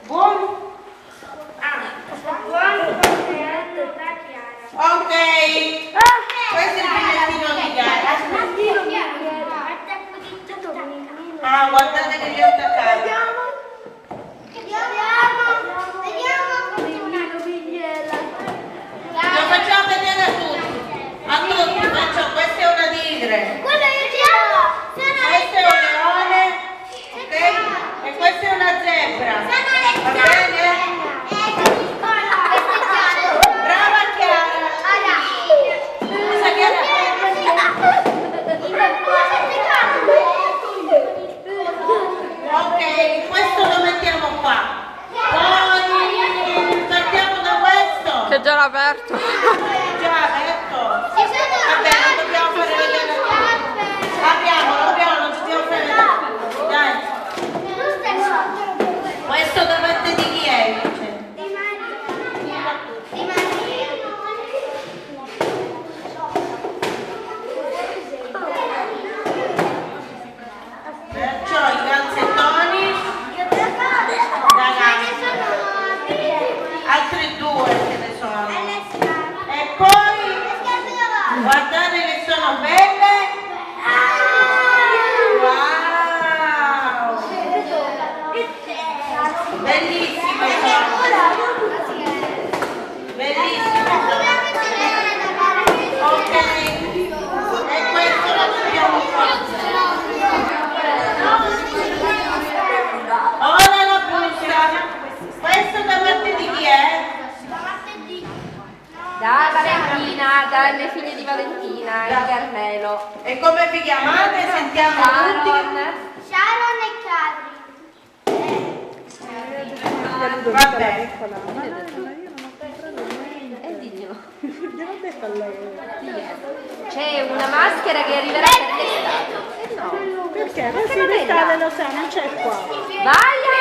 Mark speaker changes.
Speaker 1: Buon? Ok, questo è il bigliettino di gara. Ah, guardate che li ho attaccati. Lo facciamo vedere a tutti. A tutti, faccio, questa è una tigre. Questo è un leone. Ok? E questa è una zebra. Va bene? Brava Chiara. Scusa Chiara. Ok, questo lo mettiamo qua. Poi partiamo da questo.
Speaker 2: Che già l'ha aperto.
Speaker 1: Già aperto. Vabbè, non dobbiamo fare vedere a tutti. Apriamolo, non ci dobbiamo fare vedere. Dai. Questo da parte di chi è invece? Perciò i calzettoni altri due ce ne sono e poi guardate che sono belle. Wow, bellissime sono, bellissime. Ok, e questo lo mettiamo qua. Ora la busta. Questo da parte di chi è?
Speaker 2: Da Valentina, dalle figlie di Valentina, il Carmelo.
Speaker 1: E come vi chiamate? Sentiamo tutti.
Speaker 3: Sharon e Cadri.
Speaker 1: Vabbè.
Speaker 2: C'è una maschera che arriverà per l'estate. No.
Speaker 4: Perché? Così l'estate lo sa, non c'è qua.
Speaker 2: Vai